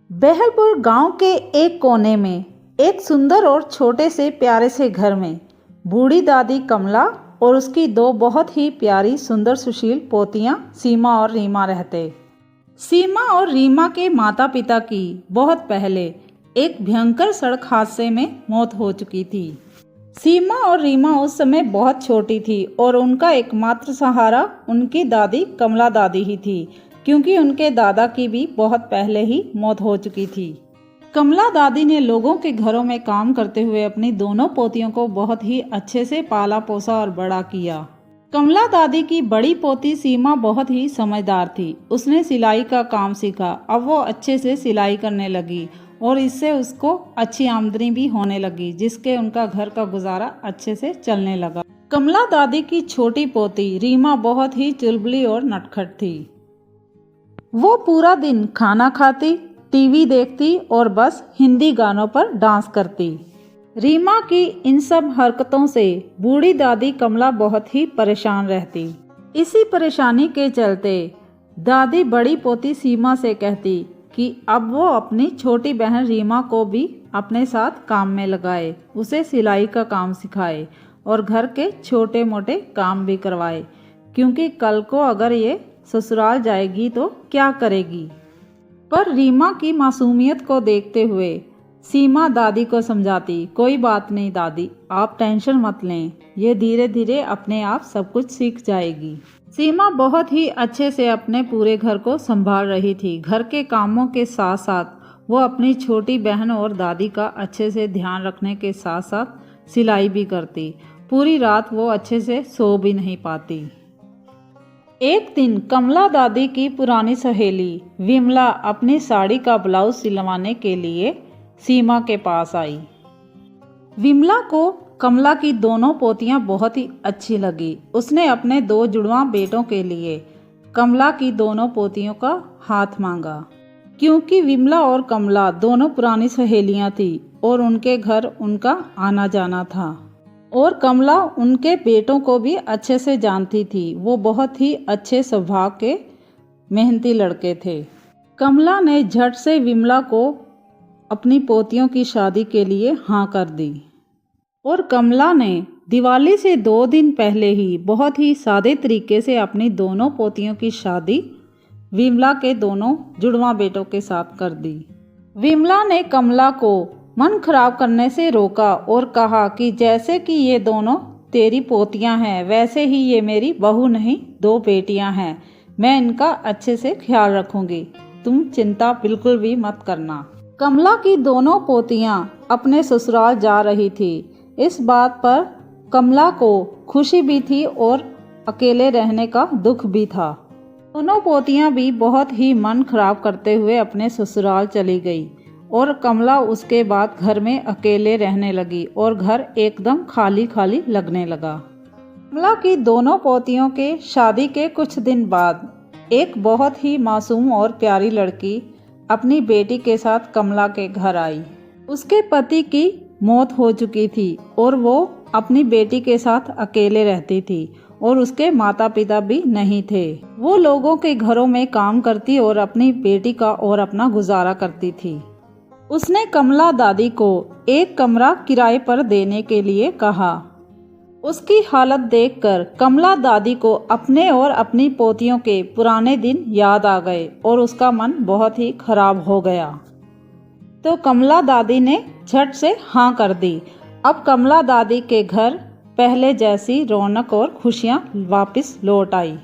बहलपुर गांव के एक कोने में एक सुंदर और छोटे से प्यारे से घर में बूढ़ी दादी कमला और उसकी दो बहुत ही प्यारी सुंदर सुशील पोतियां सीमा और रीमा रहते। सीमा और रीमा के माता पिता की बहुत पहले एक भयंकर सड़क हादसे में मौत हो चुकी थी। सीमा और रीमा उस समय बहुत छोटी थी और उनका एकमात्र सहारा उनकी दादी कमला दादी ही थी, क्योंकि उनके दादा की भी बहुत पहले ही मौत हो चुकी थी। कमला दादी ने लोगों के घरों में काम करते हुए अपनी दोनों पोतियों को बहुत ही अच्छे से पाला पोसा और बड़ा किया। कमला दादी की बड़ी पोती सीमा बहुत ही समझदार थी। उसने सिलाई का काम सीखा। अब वो अच्छे से सिलाई करने लगी और इससे उसको अच्छी आमदनी भी होने लगी, जिसके उनका घर का गुजारा अच्छे से चलने लगा। कमला दादी की छोटी पोती रीमा बहुत ही चुलबुली और नटखट थी। वो पूरा दिन खाना खाती, टीवी देखती और बस हिंदी गानों पर डांस करती। रीमा की इन सब हरकतों से बूढ़ी दादी कमला बहुत ही परेशान रहती। इसी परेशानी के चलते दादी बड़ी पोती सीमा से कहती कि अब वो अपनी छोटी बहन रीमा को भी अपने साथ काम में लगाए, उसे सिलाई का काम सिखाए और घर के छोटे मोटे काम भी करवाए, क्योंकि कल को अगर ये ससुराल जाएगी तो क्या करेगी। पर रीमा की मासूमियत को देखते हुए सीमा दादी को समझाती, कोई बात नहीं दादी, आप टेंशन मत लें, ये धीरे धीरे अपने आप सब कुछ सीख जाएगी। सीमा बहुत ही अच्छे से अपने पूरे घर को संभाल रही थी। घर के कामों के साथ साथ वो अपनी छोटी बहन और दादी का अच्छे से ध्यान रखने के साथ साथ सिलाई भी करती। पूरी रात वो अच्छे से सो भी नहीं पाती। एक दिन कमला दादी की पुरानी सहेली विमला अपनी साड़ी का ब्लाउज सिलवाने के लिए सीमा के पास आई। विमला को कमला की दोनों पोतियां बहुत ही अच्छी लगी। उसने अपने दो जुड़वां बेटों के लिए कमला की दोनों पोतियों का हाथ मांगा, क्योंकि विमला और कमला दोनों पुरानी सहेलियां थी और उनके घर उनका आना जाना था। और कमला उनके बेटों को भी अच्छे से जानती थी। वो बहुत ही अच्छे स्वभाव के मेहनती लड़के थे। कमला ने झट से विमला को अपनी पोतियों की शादी के लिए हाँ कर दी। और कमला ने दिवाली से 2 दिन पहले ही बहुत ही सादे तरीके से अपनी दोनों पोतियों की शादी विमला के दोनों जुड़वां बेटों के साथ कर दी। विमला ने कमला को मन खराब करने से रोका और कहा कि जैसे कि ये दोनों तेरी पोतियां हैं, वैसे ही ये मेरी बहू नहीं 2 बेटियां हैं। मैं इनका अच्छे से ख्याल रखूंगी, तुम चिंता बिल्कुल भी मत करना। कमला की दोनों पोतियां अपने ससुराल जा रही थी। इस बात पर कमला को खुशी भी थी और अकेले रहने का दुख भी था। दोनों पोतियां भी बहुत ही मन खराब करते हुए अपने ससुराल चली गई और कमला उसके बाद घर में अकेले रहने लगी और घर एकदम खाली खाली लगने लगा। कमला की दोनों पोतियों के शादी के कुछ दिन बाद एक बहुत ही मासूम और प्यारी लड़की अपनी बेटी के साथ कमला के घर आई। उसके पति की मौत हो चुकी थी और वो अपनी बेटी के साथ अकेले रहती थी और उसके माता पिता भी नहीं थे। वो लोगों के घरों में काम करती और अपनी बेटी का और अपना गुजारा करती थी। उसने कमला दादी को एक कमरा किराए पर देने के लिए कहा। उसकी हालत देखकर कमला दादी को अपने और अपनी पोतियों के पुराने दिन याद आ गए और उसका मन बहुत ही खराब हो गया। तो कमला दादी ने झट से हाँ कर दी। अब कमला दादी के घर पहले जैसी रौनक और खुशियाँ वापस लौट आई।